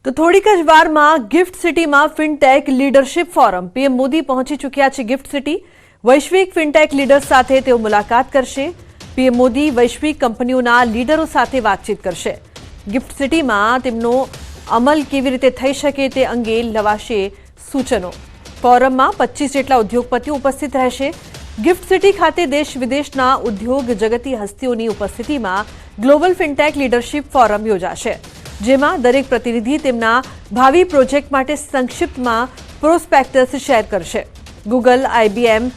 તો થોડીક જ વારમાં ગિફ્ટ સિટીમાં fintech leadership forum PM Modi પહોંચી ચૂક્યા છે ગિફ્ટ સિટી વૈશ્વિક ફિનટેક લીડર્સ સાથે તેઓ મુલાકાત કરશે પીએમ મોદી વૈશ્વિક કંપનીઓના લીડરો સાથે વાતચીત કરશે ગિફ્ટ સિટીમાં તેમનો અમલ કેવી રીતે થઈ શકે તે અંગે લવાશે સૂચનો ફોરમમાં 25 જેટલા ઉદ્યોગપતિઓ ઉપસ્થિત રહેશે ગિફ્ટ સિટી ખાતે દેશ વિદેશના ઉદ્યોગ જગતી હસ્તીઓની ઉપસ્થિતિમાં ગ્લોબલ ફિનટેક લીડરશિપ ફોરમ યોજાશે જેમાં દરેક પ્રતિનિધિ તેમના ભાવિ પ્રોજેક્ટ માટે સંક્ષિપ્તમાં પ્રોસ્પેક્ટસ શેર કરશે Google IBM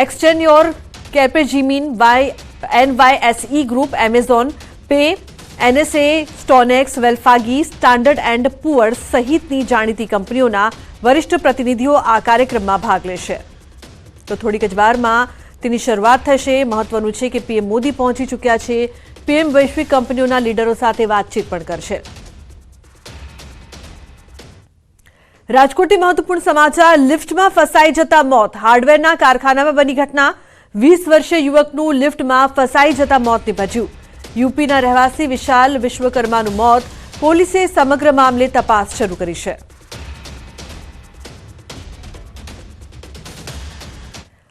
Accenture Capgemini NYSE group Amazon Pay NSE StoneX Wells Fargo Standard and Poor's સહિતની જાણીતી કંપનીઓના વરિષ્ઠ પ્રતિનિધિઓ આ કાર્યક્રમમાં ભાગ લેશે તો થોડીક જ વારમાં તેની શરૂઆત થશે મહત્વનું છે કે પીએમ મોદી પહોંચી ચૂક્યા છે પીએમ વૈશ્વિક કંપનીઓના લીડરો સાથે વાતચીત પણ કરશે રાજકોટથી મહત્વપૂર્ણ સમાચાર લિફ્ટમાં ફસાઈ જતા મોત હાર્ડવેરના કારખાનામાં બની ઘટના 20 વર્ષીય યુવકનું લિફ્ટમાં ફસાઈ જતા મોત નીપજ્યું યુપીના રહેવાસી વિશાલ વિશ્વકર્માનું મોત પોલીસે સમગ્ર મામલે તપાસ શરૂ કરી છે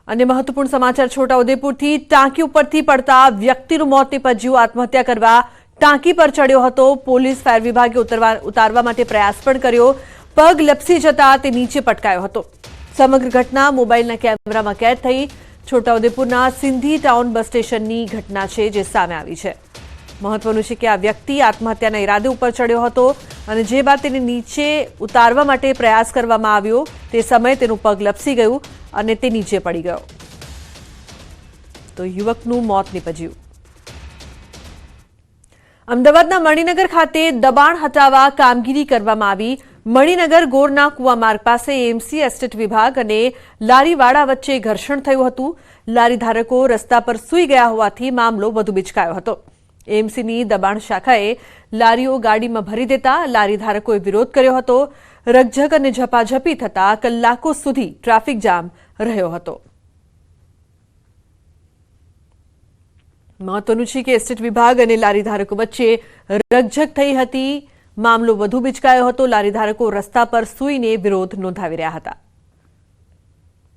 અને મહત્વપૂર્ણ સમાચાર છોટાઉદેપુરથી ટાંકી ઉપરથી પડતા વ્યક્તિનું મોત નીપજ્યું આત્મહત્યા કરવા ટાંકી પર ચડ્યો હતો પોલીસ ફાયર વિભાગે ઉતારવા માટે પ્રયાસ પણ કર્યો પગ લપસી જતા તે નીચે પટકાયો હતો સમગ્ર ઘટના મોબાઈલના કેમેરામાં કેદ થઈ છોટાઉદેપુરના સિંધી ટાઉન બસ સ્ટેશનની ઘટના છે જે સામે આવી છે મહત્વનું છે કે આ વ્યક્તિ આત્મહત્યાના ઈરાદે ઉપર ચડ્યો હતો અને જે બાદ તેને નીચે ઉતારવા માટે પ્રયાસ કરવામાં આવ્યો તે સમયે તેનું પગ લપસી ગયું અને તે નીચે પડી ગયો તો યુવકનું મોત નીપજ્યું અમદાવાદના મણિનગર ખાતે દબાણ હટાવવા કામગીરી કરવામાં આવી મણિનગર ગોરના કુવા માર્ગ પાસે એએમસી એસ્ટેટ વિભાગ અને લારીવાળા વચ્ચે ઘર્ષણ થયું હતું લારી ધારકો રસ્તા પર સૂઈ ગયા હોવાથી મામલો વધુ બિચકાયો હતો એએમસીની દબાણ શાખાએ લારીઓ ગાડીમાં ભરી દેતા લારી ધારકોએ વિરોધ કર્યો હતો રકઝક અને ઝપાઝપી થતા કલાકો સુધી ટ્રાફિક જામ રહ્યો હતો મહત્વનું છે કે એસ્ટેટ વિભાગ અને લારી ધારકો વચ્ચે રકઝક થઈ હતી મામલો વધુ બિચકાયો હતો લારી ધારકો રસ્તા પર સૂઈને વિરોધ નોંધાવી રહ્યા હતા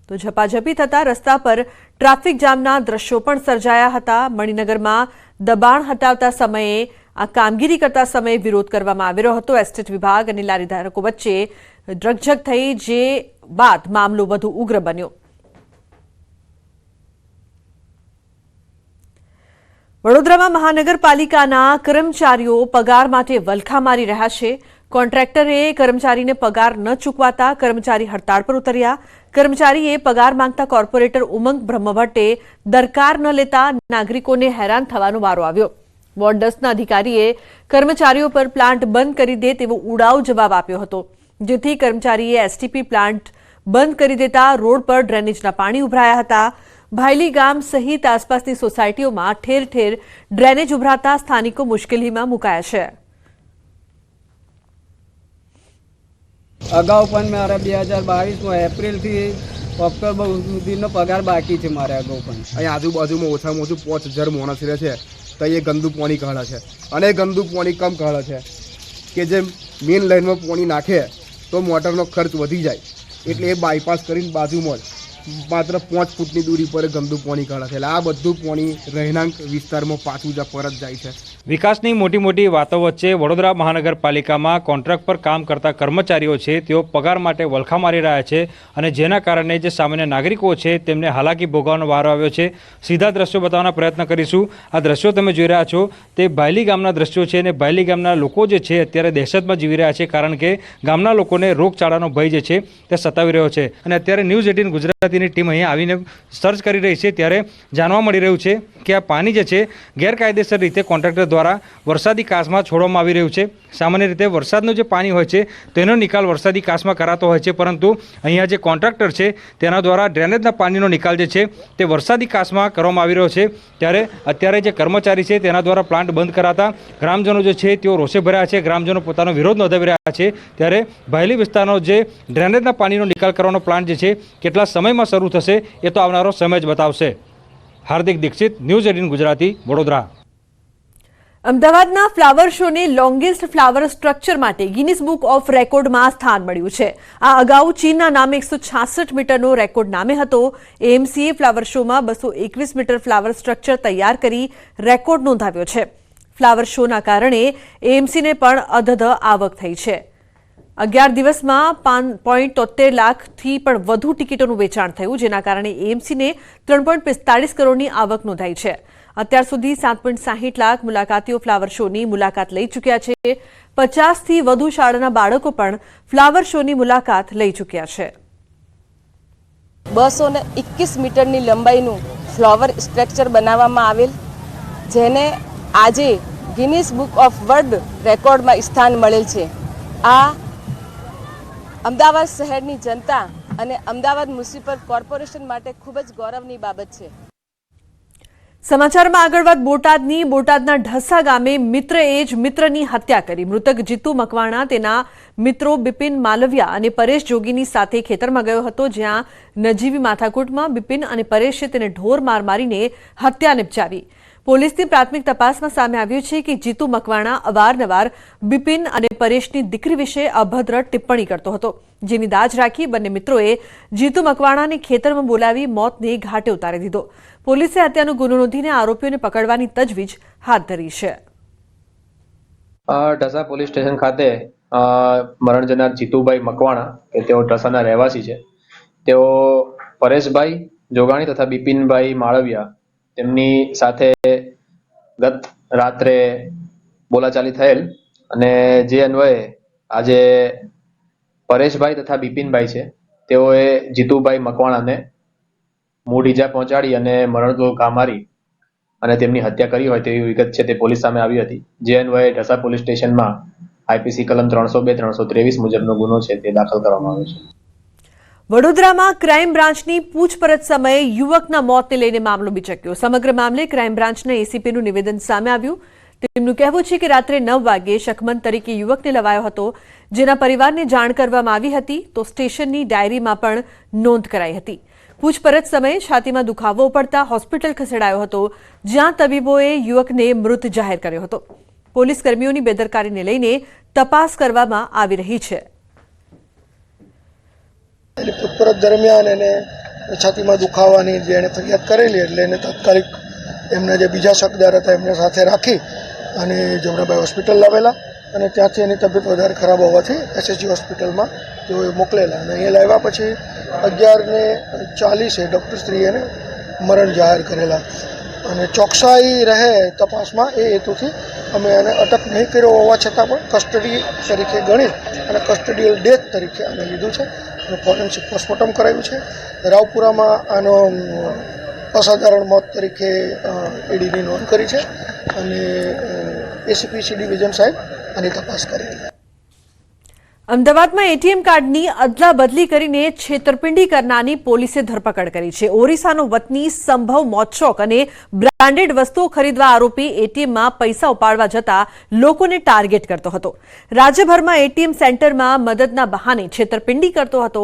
તો ઝપાઝપી થતા રસ્તા પર ટ્રાફિક જામના દ્રશ્યો પણ સર્જાયા હતા મણિનગરમાં દબાણ હટાવતા સમયે આ કામગીરી કરતા સમયે વિરોધ કરવામાં આવ્યો હતો એસ્ટેટ વિભાગ અને લારી ધારકો વચ્ચે રકઝક થઈ જે બાદ મામલો વધુ ઉગ્ર બન્યો વડોદરામાં મહાનગરપાલિકાના કર્મચારીઓ પગાર માટે વલખા મારી રહ્યા છે કોન્ટ્રાક્ટરે કર્મચારીને પગાર ન ચૂકવાતા કર્મચારી હડતાળ પર ઉતર્યા કર્મચારીએ પગાર માંગતા કોર્પોરેટર ઉમંગ બ્રહ્મભટ્ટે દરકાર ન લેતા નાગરિકોને હેરાન થવાનો વારો આવ્યો વોર્ડ 10ના અધિકારીએ કર્મચારીઓ પર પ્લાન્ટ બંધ કરી દે તેવો ઉડાઉ જવાબ આપ્યો હતો જેથી કર્મચારીએ એસટીપી પ્લાન્ટ બંધ કરી દેતા રોડ પર ડ્રેનેજના પાણી ઉભરાયા હતા ભાયલી ગામ સહિત આસપાસની સોસાયટીઓમાં ઠેર ઠેર ડ્રેનેજ ઉભરાતા સ્થાનિકો મુશ્કેલીમાં મુકાયા છે અગાઉ પણ મારા 2022માં એપ્રિલથી ઓક્ટોબર સુધીનો પગાર બાકી છે મારે અગાઉ પણ અહીં આજુબાજુમાં ઓછામાં ઓછું 5000 માણસ રહે છે તો એ ગંદુ પાણી કાઢે છે અને ગંદુ પાણી કમ કાઢે છે કે જે મેઇન લાઈનમાં પાણી નાખે તો મોટરનો ખર્ચ વધી જાય એટલે એ બાયપાસ કરીને બાજુમાં જ માત્ર 5 ફૂટની દૂરી પર ગંદુ પાણી કાઢે છે એટલે આ બધું પાણી રહેણાંક વિસ્તારમાં પાછું પરત જાય છે વિકાસની મોટી મોટી વાતો વચ્ચે વડોદરા મહાનગરપાલિકામાં કોન્ટ્રાક્ટ પર કામ કરતા કર્મચારીઓ છે તેઓ પગાર માટે વલખા મારી રહ્યા છે અને જેના કારણે જે સામાન્ય નાગરિકો છે તેમને હાલાકી ભોગવવાનો વારો આવ્યો છે સીધા દ્રશ્યો બતાવવાનો પ્રયત્ન કરીશું આ દ્રશ્યો તમે જોઈ રહ્યા છો તે ભાયલી ગામના દ્રશ્યો છે અને ભાયલી ગામના લોકો જે છે અત્યારે દહેશતમાં જીવી રહ્યા છે કારણ કે ગામના લોકોને રોગચાળાનો ભય જે છે તે સતાવી રહ્યો છે અને અત્યારે ન્યૂઝ 18 ગુજરાતીની ટીમ અહીંયા આવીને સર્ચ કરી રહી છે ત્યારે જાણવા મળી રહ્યું છે કે આ પાણી જે છે ગેરકાયદેસર રીતે કોન્ટ્રાક્ટર દ્વારા વરસાદી કાસમાં છોડવામાં આવી રહ્યું છે સામાન્ય રીતે વરસાદનું જે પાણી હોય છે તેનો નિકાલ વરસાદી કાસમાં કરાતો હોય છે પરંતુ અહીંયા જે કોન્ટ્રાક્ટર છે તેના દ્વારા ડ્રેનેજના પાણીનો નિકાલ જે છે તે વરસાદી કાસમાં કરવામાં આવી રહ્યો છે ત્યારે અત્યારે જે કર્મચારી છે તેના દ્વારા પ્લાન્ટ બંધ કરાતા ગ્રામજનો જે છે તેઓ રોષે ભર્યા છે ગ્રામજનો પોતાનો વિરોધ નોંધાવી રહ્યા છે ત્યારે ભાયલી વિસ્તારનો જે ડ્રેનેજના પાણીનો નિકાલ કરવાનો પ્લાન્ટ જે છે કેટલા સમયમાં શરૂ થશે એ તો આવનારો સમય જ બતાવશે હાર્દિક દીક્ષિત ન્યૂઝ 18 ગુજરાતી વડોદરા અમદાવાદના ફ્લાવર શોને લોંગેસ્ટ ફ્લાવર સ્ટ્રક્ચર માટે ગિનિસ બુક ઓફ રેકોર્ડમાં સ્થાન મળ્યું છે. આ અગાઉ ચીનના નામે 166 મીટરનો રેકોર્ડ નામે હતો. એએમસીએ ફ્લાવર શોમાં 221 મીટર ફ્લાવર સ્ટ્રક્ચર તૈયાર કરી રેકોર્ડ નોંધાવ્યો છે. ફ્લાવર શોના કારણે એએમસીને પણ અધધ આવક થઈ છે. 11 દિવસમાં 5.73 લાખથી પણ વધુ ટિકિટોનું વેચાણ થયું, જેના કારણે એએમસીને 3.45 કરોડની આવક નોંધાઈ છે. અત્યાર સુધી 7.60 લાખ મુલાકાતીઓ ફ્લાવર શોની મુલાકાત લઈ ચૂક્યા છે. 50થી વધુ શાળાના બાળકો પણ ફ્લાવર શોની મુલાકાત લઈ ચૂક્યા છે. 221 મીટરની લંબાઈનું ફ્લાવર સ્ટ્રક્ચર બનાવવામાં આવેલ, જેને આજે ગિનિસ બુક ઓફ વર્લ્ડ રેકોર્ડમાં સ્થાન મળેલ છે. આ અમદાવાદ શહેરની જનતા અને અમદાવાદ મ્યુનિસિપલ કોર્પોરેશન માટે ખૂબ જ ગૌરવની બાબત છે. સમાચારમાં આગળ વાત બોટાદના ઢસા ગામે મિત્રએ જ મિત્રની હત્યા કરી. મૃતક જીતુ મકવાણા તેના મિત્રો બિપિન માલવિયા અને પરેશ જોગીની સાથે ખેતરમાં ગયો હતો, જ્યાં નજીવી માથાકૂટમાં બિપિન અને પરેશે તેને ઢોર માર મારીને હત્યા નિપજાવી. પોલીસની પ્રાથમિક તપાસમાં સામે આવ્યું છે કે જીતુ મકવાણા અવારનવાર બિપિન અને પરેશની દીકરી વિશે અભદ્ર ટિપ્પણી કરતો હતો, જેની દાજ રાખી બંને મિત્રોએ જીતુ મકવાણાને ખેતરમાં બોલાવી મોતને ઘાટે ઉતારી દીધો. પોલીસે હત્યાનો ગુનો નોંધીને આરોપીઓને પકડવાની તજવીજ હાથ ધરી છે. ઢસા પોલીસ સ્ટેશન ખાતે મરણ જનાર જીતુભાઈ મકવાણા કે તેઓ ઢસાના રહેવાસી છે, તેઓ પરેશભાઈ જોગાણી તથા બિપિનભાઈ માળવિયા તેમની સાથે ગત રાત્રે બોલાચાલી થયેલ અને જે અન્વયે આજે પરેશભાઈ તથા બિપિનભાઈ છે તેઓએ જીતુભાઈ મકવાણાને મૂળ ઈજા પહોંચાડી અને મરણતોલ ઘા મારી અને તેમની હત્યા કરી હોય તેવી વિગત છે તે પોલીસ સામે આવી હતી. જે અન્વયે ઢસા પોલીસ સ્ટેશનમાં આઈપીસી કલમ 302-323 મુજબનો ગુનો છે તે દાખલ કરવામાં આવ્યો છે. વડોદરામાં ક્રાઇમ બ્રાન્ચની પૂછપરછ સમયે યુવકના મોતને લઈને મામલો બિચક્યો. સમગ્ર મામલે ક્રાઇમ બ્રાન્ચના એસીપીનું નિવેદન સામે આવ્યું. તેમનું કહેવું છે કે રાત્રે 9 વાગે શકમંદ તરીકે યુવકને લવાયો હતો, જેના પરિવારને જાણ કરવામાં આવી હતી, તો સ્ટેશનની ડાયરીમાં પણ નોંધ કરાઈ હતી. પૂછપરછ સમયે છાતીમાં દુખાવો પડતા હોસ્પિટલ ખસેડાયો હતો, જ્યાં તબીબોએ યુવકને મૃત જાહેર કર્યો હતો. પોલીસ કર્મીઓની બેદરકારીને લઈને તપાસ કરવામાં આવી રહી છે. પૂછપરછ દરમિયાન એને છાતીમાં દુખાવાની જે એને ફરિયાદ કરેલી, એટલે એને તાત્કાલિક એમના જે બીજા શકદાર હતા એમને સાથે રાખી અને જમનાભાઈ હોસ્પિટલ લાવેલા અને ત્યાંથી એની તબિયત વધારે ખરાબ હોવાથી એસએસજી હોસ્પિટલમાં તેઓએ મોકલેલા અને અહીંયા લાવ્યા પછી 11:40 ડૉક્ટરશ્રીએ એને મરણ જાહેર કરેલા અને ચોકસાઈ રહે તપાસમાં એ હેતુથી અમે એને અટક નહીં કર્યો હોવા છતાં પણ કસ્ટડી તરીકે ગણી અને કસ્ટડીયલ ડેથ તરીકે અમે લીધું છે. ફોરેન્સિક પોસ્ટમોર્ટમ કરાવ્યું છે. રાવપુરામાં આનો અસાધારણ મોત તરીકે ઈડીની નોંધ કરી છે અને એસીપી સી ડિવિઝન સાહેબ આની તપાસ કરી રહ્યા છે. અમદાવાદમાં એટીએમ કાર્ડની અદલા બદલી કરીને છેતરપિંડી કરનારની પોલીસે ધરપકડ કરી છે. ઓરિસ્સાનો વતની સંભવ મોચોક અને બ્રાન્ડેડ વસ્તુઓ ખરીદવા આરોપી એટીએમમાં પૈસા ઉપાડવા જતા લોકોને ટાર્ગેટ કરતો હતો. રાજ્યભરમાં એટીએમ સેન્ટરમાં મદદના બહાને છેતરપિંડી કરતો હતો.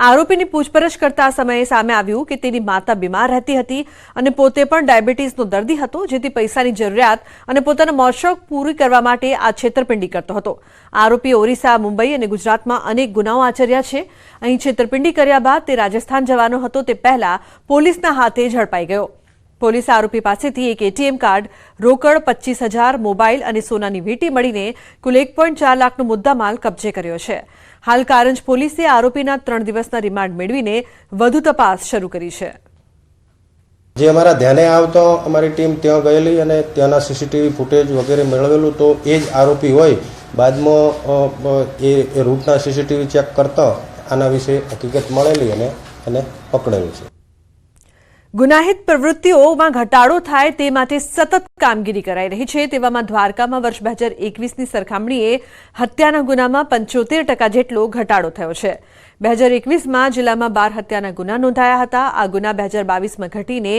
આરોપીની પૂછપરછ કરતા સમયે સામે આવ્યું કે તેની માતા બીમાર રહેતી હતી અને પોતે પણ ડાયાબિટીસનો દર્દી હતો, જેથી પૈસાની જરૂરિયાત અને પોતાના મોશોક પૂરી કરવા માટે આ છેતરપિંડી કરતો હતો. આરોપી ઓરિસ્સા, મુંબઈ અને ગુજરાતમાં અનેક ગુનાઓ આચર્યા છે. અહીં છેતરપિંડી કર્યા બાદ તે રાજસ્થાન જવાનો હતો તે પહેલા પોલીસના હાથે ઝડપાઈ ગયો. પોલીસે આરોપી પાસેથી એક એટીએમ કાર્ડ, રોકડ 25,000, મોબાઈલ અને સોનાની વીંટી મળીને કુલ 1.4 લાખનો મુદ્દામાલ કબજે કર્યો છે. હાલ કારંજ પોલીસે આરોપીના 3 દિવસના રિમાન્ડ મેળવીને વધુ તપાસ શરૂ કરી છે. જે અમારા ધ્યાને આવતો અમારી ટીમ ત્યાં ગયેલી અને ત્યાંના સીસીટીવી ફૂટેજ વગેરે મેળવેલું, તો એ જ આરોપી હોય. બાદમાં એ રૂટના સીસીટીવી ચેક કરતા આના વિશે હકીકત મળેલી અને એને પકડેલું છે. ગુનાહિત પ્રવૃત્તિઓમાં ઘટાડો થાય તે માટે સતત કામગીરી કરાઈ રહી છે. તેવામાં દ્વારકામાં વર્ષ 2021ની સરખામણીએ હત્યાના ગુનામાં 75% જેટલો ઘટાડો થયો છે. 2021માં જિલ્લામાં 12 હત્યાના ગુના નોંધાયા હતા. આ ગુના 2022માં ઘટીને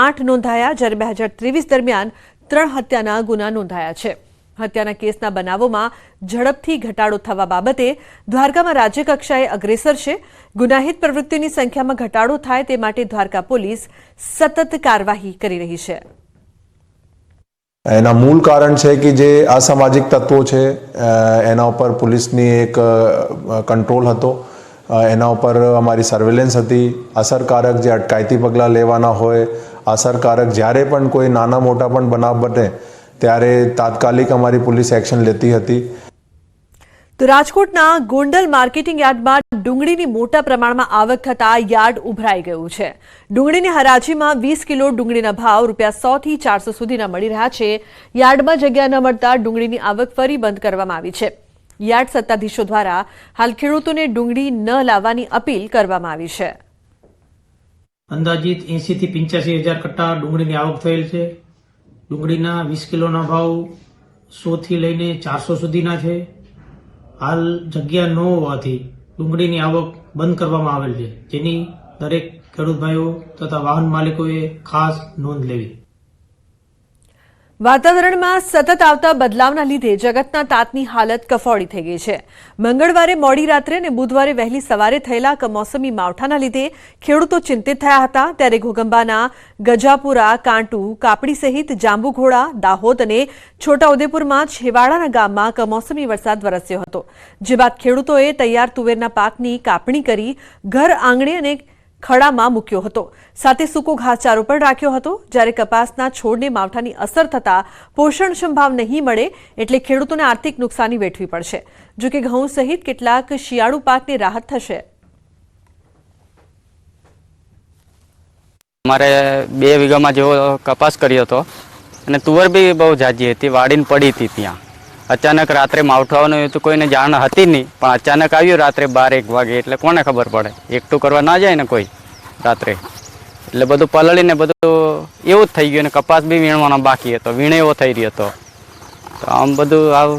8 નોંધાયા, જ્યારે 2023 દરમિયાન 3 હત્યાના ગુના નોંધાયા છે. હત્યાના કેસના બનાવોમાં ઝડપથી ઘટાડો થવા બાબતે દ્વારકામાં રાજ્યકક્ષાએ અગ્રેસર છે. ગુનાહિત પ્રવૃત્તિઓની સંખ્યામાં ઘટાડો થાય તે માટે દ્વારકા પોલીસ સતત કાર્યવાહી કરી રહી છે. એના મૂળ કારણ છે કે જે અસામાજિક તત્વો છે એના ઉપર પોલીસની એક કંટ્રોલ હતો, એના ઉપર અમારી સર્વેલન્સ હતી. અસરકારક જે અટકાયતી પગલાં લેવાના હોય, અસરકારક જ્યારે પણ કોઈ નાના મોટા પણ બનાવ બને ત્યારે તાત્કાલિક અમારી પોલીસ એક્શન લેતી હતી. તો રાજકોટના ગોંડલ માર્કેટિંગ યાર્ડમાં ડુંગળીની મોટા પ્રમાણમાં આવક થતા યાર્ડ ઉભરાઈ ગયું છે. ડુંગળીની હરાજીમાં 20 કિલો ડુંગળીના ભાવ ₹100 થી 400 સુધીના મળી રહ્યા છે. યાર્ડમાં જગ્યા ન મળતા ડુંગળીની આવક ફરી બંધ કરવામાં આવી છે. યાર્ડ સત્તાધીશો દ્વારા હાલ ખેડૂતોને ડુંગળી ન લાવવાની અપીલ કરવામાં આવી છે. અંદાજિત 80 થી 85 હજાર કટ્ટા ડુંગળીની આવક થયેલ છે. ડુંગળીના 20 કિલોના ભાવ 100 થી લઈને 400 સુધીના છે. હાલ જગ્યા ન હોવાથી ડુંગળીની આવક બંધ કરવામાં આવેલ છે, જેની દરેક ખેડૂત ભાઈઓ તથા વાહન માલિકોએ ખાસ નોંધ લેવી. વાતાવરણમાં સતત આવતા બદલાવના લીધે જગતના તાતની હાલત કફોડી થઈ ગઈ છે. મંગળવારે મોડી રાત્રે અને બુધવારે વહેલી સવારે થયેલા કમોસમી માવઠાના લીધે ખેડૂતો ચિંતિત થયા હતા. ત્યારે ઘોગંબાના ગજાપુરા, કાંટુ, કાપડી સહિત જાંબુઘોડા, દાહોદ અને છોટાઉદેપુરમાં છેવાડાના ગામમાં કમોસમી વરસાદ વરસ્યો હતો. જે બાદ ખેડૂતોએ તૈયાર તુવેરના પાકની કાપણી કરી ઘર આંગણે અને ખડામાં મૂક્યો હતો. સાથે સૂકો ઘાસચારો પણ રાખ્યો હતો. જ્યારે કપાસના છોડને માવઠાની અસર થતા પોષણક્ષમ ભાવ નહીં મળે એટલે ખેડૂતોને આર્થિક નુકસાની વેઠવી પડશે. જોકે ઘઉં સહિત કેટલાક શિયાળુ પાકને રાહત થશે. અમારે 2 વીઘામાં જેવો કપાસ કર્યો હતો અને તુવર બી બહુ જાજી હતી, વાડીને પડી હતી. ત્યાં અચાનક રાત્રે માવઠું આવવાનું તો કોઈને જાણ હતી નહીં, પણ અચાનક આવ્યું રાત્રે 12-1 વાગે, એટલે કોને ખબર પડે? એકઠું કરવા ના જાય ને કોઈ રાત્રે, એટલે બધું પલળીને બધું એવું જ થઈ ગયું. ને કપાસ બી વીણવાનો બાકી હતો, વીણે એવો થઈ રહ્યો હતો. તો આમ બધું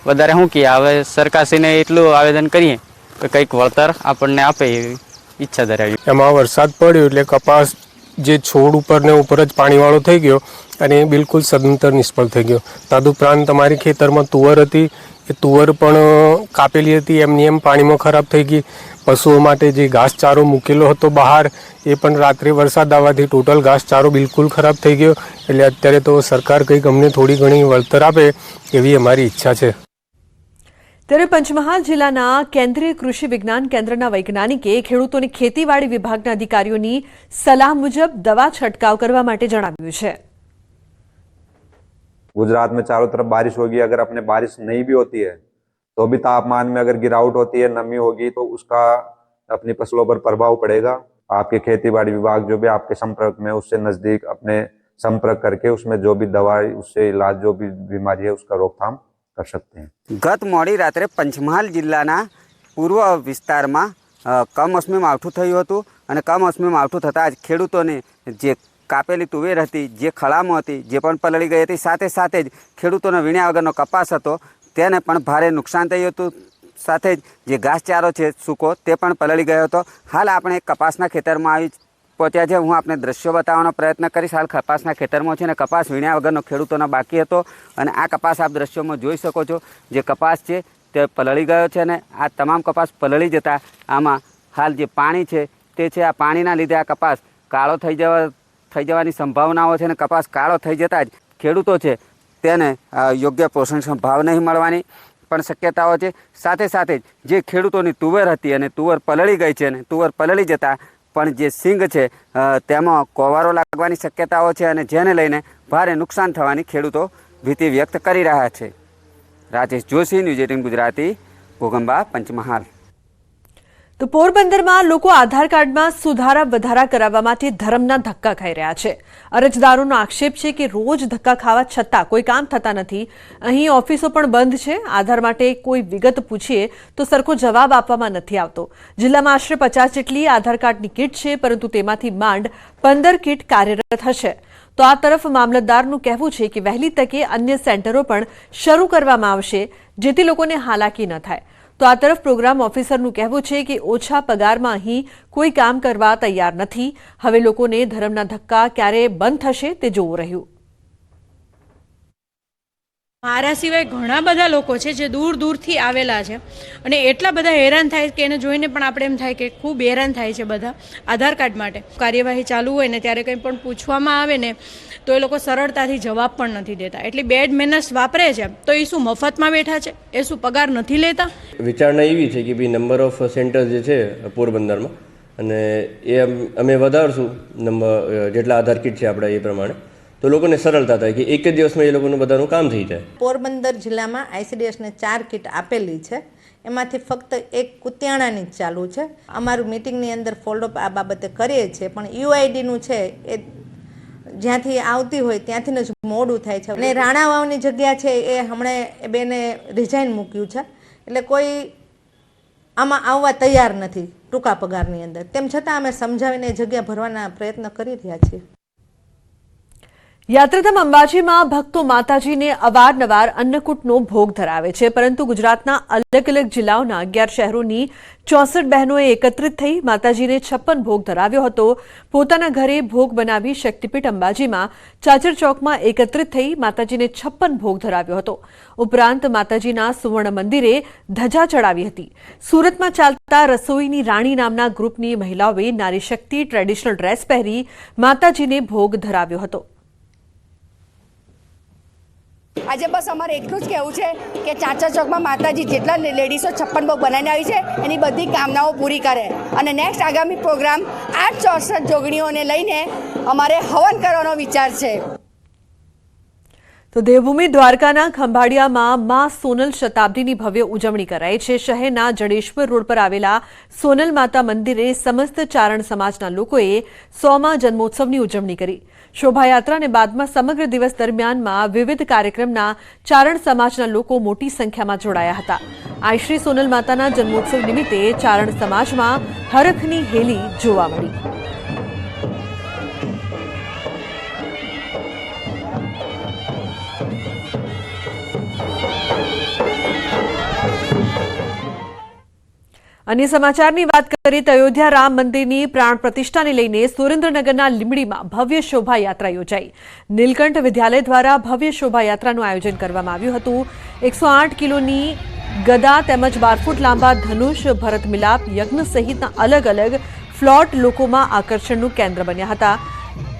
વધારે શું કહીએ, હવે સરકારશ્રીને એટલું આવેદન કરીએ કે કંઈક વળતર આપણને આપે એવી ઈચ્છા ધરાવી. એમાં વરસાદ પડ્યો એટલે કપાસ જે છોડ ઉપર ને ઉપર જ પાણીવાળો થઈ ગયો અને એ બિલકુલ સદંતર નિષ્ફળ થઈ ગયો. તદુપરાંત તમારી ખેતરમાં તુવર હતી, એ તુવર પણ કાપેલી હતી, એમની એમ પાણીમાં ખરાબ થઈ ગઈ. પશુઓ માટે જે ઘાસચારો મૂકેલો હતો બહાર, એ પણ રાત્રે વરસાદ આવવાથી ટોટલ ઘાસચારો બિલકુલ ખરાબ થઈ ગયો. એટલે અત્યારે તો સરકાર કંઈક અમને થોડી ઘણી વળતર આપે એવી અમારી ઈચ્છા છે. ત્યારે પંચમહાલ જિલ્લાના કેન્દ્રીય કૃષિ વિજ્ઞાન કેન્દ્રના વૈજ્ઞાનિકે ખેડૂતોને ખેતીવાડી વિભાગના અધિકારીઓની સલાહ મુજબ દવા છંટકાવ કરવા માટે જણાવ્યું છે. गुजरात में चारों तरफ बारिश होगी, अगर अपने बारिश नहीं भी होती है तो भी तापमान में अगर गिरावट होती है, नमी होगी तो उसका अपनी फसलों पर प्रभाव पड़ेगा. आपके खेती बाड़ी विभाग जो भी आपके संपर्क में, उससे नजदीक अपने संपर्क करके उसमें जो भी दवा, उससे इलाज, जो भी बीमारी है उसका रोकथाम कर सकते हैं. ગત મોડી રાત્રે પંચમહાલ જિલ્લાના પૂર્વ વિસ્તારમાં કમોસમી માવઠું થયું હતું અને કમોસમી માવઠું થતાં જ ખેડૂતોને જે કાપેલી તુવેર હતી, જે ખળામાં હતી, જે પણ પલળી ગઈ હતી, સાથે સાથે જ ખેડૂતોનો વીણ્યા વગરનો કપાસ હતો તેને પણ ભારે નુકસાન થયું હતું. સાથે જ જે ઘાસચારો છે સૂકો તે પણ પલળી ગયો હતો. હાલ આપણે કપાસના ખેતરમાં આવી પહોંચ્યા છે. હું આપને દ્રશ્યો બતાવવાનો પ્રયત્ન કરીશ. હાલ કપાસના ખેતરમાં છે ને કપાસ વીણ્યા વગરનો ખેડૂતોનો બાકી હતો અને આ કપાસ આપ દ્રશ્યોમાં જોઈ શકો છો. જે કપાસ છે તે પલળી ગયો છે અને આ તમામ કપાસ પલળી જતા આમાં હાલ જે પાણી છે તે છે, આ પાણીના લીધે આ કપાસ કાળો થઈ જવાની સંભાવનાઓ છે અને કપાસ કાળો થઈ જતાં જ ખેડૂતો છે તેને યોગ્ય પોષણક્ષમ ભાવ નહીં મળવાની પણ શક્યતાઓ છે. સાથે સાથે જે ખેડૂતોની તુવેર હતી અને તુવર પલળી ગઈ છે અને તુવર પલળી જતાં પણ જે સિંગ છે તેમાં કોવારો લાગવાની શક્યતાઓ છે અને જેને લઈને ભારે નુકસાન થવાની ખેડૂતો ભીતિ વ્યક્ત કરી રહ્યા છે. રાજેશ જોશી, ન્યૂઝ 18 ગુજરાતી, ઘોગંબા, પંચમહાલ. તો પોરબંદરમાં લોકો આધાર કાર્ડમાં સુધારા વધારા કરાવવા માટે ધરમના ધક્કા ખાઈ રહ્યા છે. અરજદારોનો આક્ષેપ છે કે રોજ ધક્કા ખાવા છતાં કોઈ કામ થતા નથી. અહીં ઓફિસો પણ બંધ છે. આધાર માટે કોઈ વિગત પૂછીએ તો સરખો જવાબ આપવામાં નથી આવતો. જિલ્લામાં આશરે 50 જેટલી આધાર કાર્ડની કીટ છે, પરંતુ તેમાંથી માંડ 15 કીટ કાર્યરત હશે. તો આ તરફ મામલતદારનું કહેવું છે કે વહેલી તકે અન્ય સેન્ટરો પણ શરૂ કરવામાં આવશે, જેથી લોકોને હાલાકી ન થાય. તો આ તરફ પ્રોગ્રામ ઓફિસરનું કહેવું છે કે ઓછા પગારમાં અહીં કોઈ કામ કરવા તૈયાર નથી. હવે લોકોને ધરમના ધક્કા ક્યારે બંધ થશે તે જોવું રહ્યું. મારા સિવાય ઘણા બધા લોકો છે જે દૂર દૂરથી આવેલા છે અને એટલા બધા હેરાન થાય કે એને જોઈને પણ આપણે એમ થાય કે ખૂબ હેરાન થાય છે બધા આધાર કાર્ડ માટે. કાર્યવાહી ચાલુ હોય ને ત્યારે કંઈ પણ પૂછવામાં આવે ને તો એ લોકો સરળતાથી જવાબ પણ નથી દેતા. એટલી બેડ મેનર્સ વાપરે છે. તો એ શું મફતમાં બેઠા છે? એ શું પગાર નથી લેતા? વિચારણા એવી છે કે ભાઈ નંબર ઓફ સેન્ટર્સ જે છે પોરબંદરમાં અને એ અમે વધારશું નંબર જેટલા આધાર કીટ છે આપણા એ પ્રમાણે, તો લોકોને સરળતા થાય કે એક જ દિવસમાં એ લોકોનું બધાનું કામ થઈ જાય. પોરબંદર જિલ્લામાં ICDSને 4 કીટ આપેલી છે, એમાંથી ફક્ત એક કુતિયાણાની જ ચાલુ છે. અમારું મિટિંગની અંદર ફોલોઅપ આ બાબતે કરીએ છીએ, પણ UIDનું છે એ જ્યાંથી આવતી હોય ત્યાંથી જ મોડું થાય છે. અને રાણાવાવની જગ્યા છે એ હમણાં બેને રિઝાઇન મૂક્યું છે, એટલે કોઈ આમાં આવવા તૈયાર નથી ટૂંકા પગારની અંદર. તેમ છતાં અમે સમજાવીને એ જગ્યા ભરવાના પ્રયત્ન કરી રહ્યા છીએ. યાત્રાધામ અંબાજીમાં ભક્તો માતાજીને અવારનવાર અન્નકૂટનો ભોગ ધરાવે છે, પરંતુ ગુજરાતના અલગ અલગ જિલ્લાઓના 11 શહેરોની 64 બહેનોએ એકત્રિત થઈ માતાજીને 56 ભોગ ધરાવ્યો હતો. પોતાના ઘરે ભોગ બનાવી શક્તિપીઠ અંબાજીમાં ચાચર ચોકમાં એકત્રિત થઈ માતાજીને 56 ભોગ ધરાવ્યો હતો. ઉપરાંત માતાજીના સુવર્ણ મંદિરે ધજા ચડાવી હતી. સુરતમાં ચાલતા રસોઈની રાણી નામના ગ્રુપની મહિલાઓએ નારી શક્તિ ટ્રેડિશનલ ડ્રેસ પહેરી માતાજીને ભોગ ધરાવ્યો હતો. આજે બસ અમારે એટલું જ કહેવું છે કે ચાચર ચોકમાં માતાજી જેટલા લેડીઝો 56 ભોગ બનાવીને આવી છે એની બધી કામનાઓ પૂરી કરે. અને નેક્સ્ટ આગામી પ્રોગ્રામ 864 જોગણીઓને લઈને અમારે હવન કરવાનો વિચાર છે. તો દેવભૂમિ દ્વારકાના ખંભાળિયામાં માં સોનલ શતાબ્દીની ભવ્ય ઉજવણી કરાઈ છે. શહેરના જડેશ્વર રોડ પર આવેલા સોનલ માતા મંદિરે સમસ્ત ચારણ સમાજના લોકોએ 100મા જન્મોત્સવની ઉજવણી કરી. શોભાયાત્રા અને બાદમાં સમગ્ર દિવસ દરમિયાનમાં વિવિધ કાર્યક્રમના ચારણ સમાજના લોકો મોટી સંખ્યામાં જોડાયા હતા. આઈ સોનલ માતાના જન્મોત્સવ નિમિત્તે ચારણ સમાજમાં હરખની હેલી જોવા મળી. અન્ય સમાચારની વાત કરીએ તો અયોધ્યા રામ મંદિરની પ્રાણ પ્રતિષ્ઠાને લઈને સુરેન્દ્રનગરના લીંબડીમાં ભવ્ય શોભાયાત્રા યોજાઈ. નીલકંઠ વિદ્યાલય દ્વારા ભવ્ય શોભાયાત્રાનું આયોજન કરવામાં આવ્યું હતું. 108 કિલોની ગદા તેમજ 12 ફૂટ લાંબા ધનુષ, ભરત મિલાપ યજ્ઞ સહિતના અલગ અલગ ફ્લોટ લોકોમાં આકર્ષણનું કેન્દ્ર બન્યા હતા.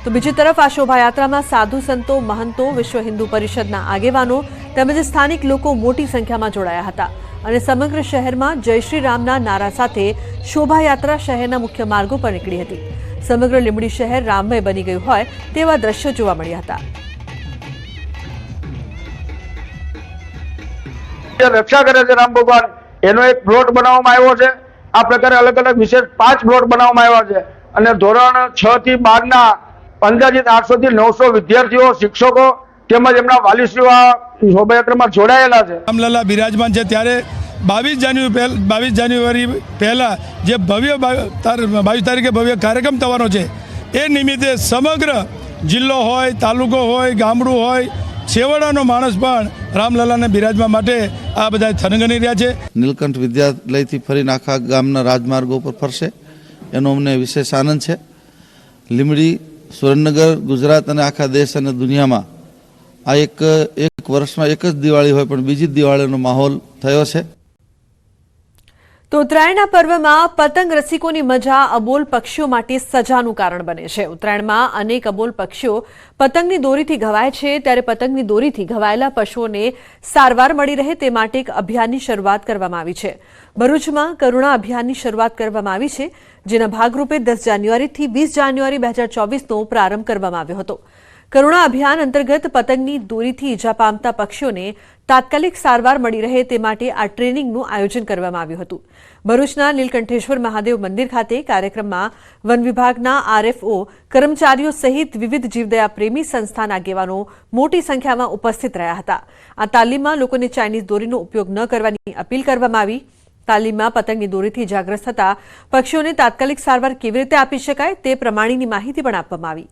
તો બીજી તરફ આ શોભાયાત્રામાં સાધુ સંતો, મહંતો, વિશ્વ હિન્દુ પરિષદના આગેવાનો તેમજ સ્થાનિક લોકો મોટી સંખ્યામાં જોડાયા હતા અને સમગ્ર શહેરમાં જય શ્રી રામના નારા સાથે શોભાયાત્રા શહેરના મુખ્ય માર્ગો પર નીકળી હતી. સમગ્ર લીંબડી શહેર રામમય બની ગયું હોય તેવા દ્રશ્યો જોવા મળ્યા હતા. રક્ષા કરે છે રામ ભગવાન, એનો એક પ્લોટ બનાવવામાં આવ્યો છે. આ પ્રકારે અલગ અલગ વિશેષ 5 પ્લોટ બનાવવામાં આવ્યા છે અને ધોરણ 6 થી 12 ના અંદાજિત 800 થી 900 વિદ્યાર્થીઓ, શિક્ષકો તેમજ એમના વાલીશ્રીઓ આ શોભાયાત્રામાં જોડાયેલા છે. રામલલા બિરાજમાન છે ત્યારે 22 જાન્યુઆરી પહેલા જે ભવ્ય 22 તારીખે ભવ્ય કાર્યક્રમ થવાનો છે એ નિમિત્તે સમગ્ર જિલ્લો હોય, તાલુકો હોય, ગામડું હોય, છેવાડાનો માણસ પણ રામલલાને બિરાજવા માટે આ બધા થનગની રહ્યા છે. નીલકંઠ વિદ્યાલયથી ફરીને આખા ગામના રાજમાર્ગો પર ફરશે એનો અમને વિશેષ આનંદ છે. લીંબડી, સુરેન્દ્રનગર, ગુજરાત અને આખા દેશ અને દુનિયામાં આ એક વર્ષમાં એક જ દિવાળી હોય પણ બીજી દિવાળીનો માહોલ થયો છે. તો ઉત્તરાયણના પર્વમાં પતંગ રસિકોની મજા અબોલ પક્ષીઓ માટે સજાનું કારણ બને છે. ઉત્તરાયણમાં અનેક અબોલ પક્ષીઓ પતંગની દોરીથી ઘવાય છે, ત્યારે પતંગની દોરીથી ઘવાયેલા પશુઓને સારવાર મળી રહે તે માટે એક અભિયાનની શરૂઆત કરવામાં આવી છે. ભરૂચમાં કરુણા અભિયાનની શરૂઆત કરવામાં આવી છે, જેના ભાગરૂપે 10 જાન્યુઆરીથી 20 જાન્યુઆરી 2024નો પ્રારંભ કરવામાં આવ્યો હતો. કરુણા અભિયાન અંતર્ગત પતંગની દોરીથી ઈજા પામતા પક્ષીઓને તાત્કાલિક સારવાર મળી રહે તે માટે આ ટ્રેનિંગનું આયોજન કરવામાં આવ્યું હતું. ભરૂચના નીલકંઠેશ્વર મહાદેવ મંદિર ખાતે કાર્યક્રમમાં વન વિભાગના RFO, કર્મચારીઓ સહિત વિવિધ જીવદયા પ્રેમી સંસ્થાના આગેવાનો મોટી સંખ્યામાં ઉપસ્થિત રહ્યા હતા. આ તાલીમમાં લોકોને ચાઇનીઝ દોરીનો ઉપયોગ ન કરવાની અપીલ કરવામાં આવી. તાલીમમાં પતંગની દોરીથી ઇજાગ્રસ્ત થતા પક્ષીઓને તાત્કાલિક સારવાર કેવી રીતે આપી શકાય તે પ્રમાણેની માહિતી પણ આપવામાં આવી.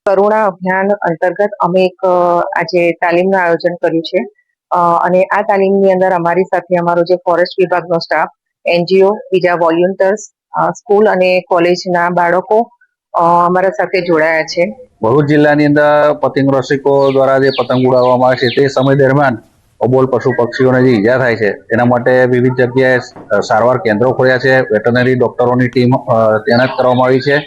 કરુણા અભિયાન અંતર્ગત અમે એક આજે તાલીમનું આયોજન કર્યું છે અને આ તાલીમની અંદર અમારી સાથે અમારો જે ફોરેસ્ટ વિભાગનો સ્ટાફ, NGO, બીજા વોલ્યુન્ટર્સ, સ્કૂલ અને કોલેજના બાળકો અમારા સાથે જોડાયા છે. ભરૂચ જિલ્લાની અંદર પતંગ રસિકો દ્વારા જે પતંગ ઉડાવવામાં આવે છે તે સમય દરમિયાન અબોલ પશુ પક્ષીઓને જે ઈજા થાય છે તેના માટે વિવિધ જગ્યાએ સારવાર કેન્દ્રો ખોલ્યા છે. વેટરનરી ડોક્ટરોની ટીમ તૈનાત કરવામાં આવી છે.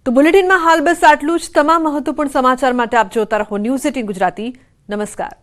તો બુલેટિનમાં હાલ બસ આટલું જ. તમામ મહત્વપૂર્ણ સમાચાર માટે આપ જોતા રહો ન્યૂઝ 18 ગુજરાતી. નમસ્કાર.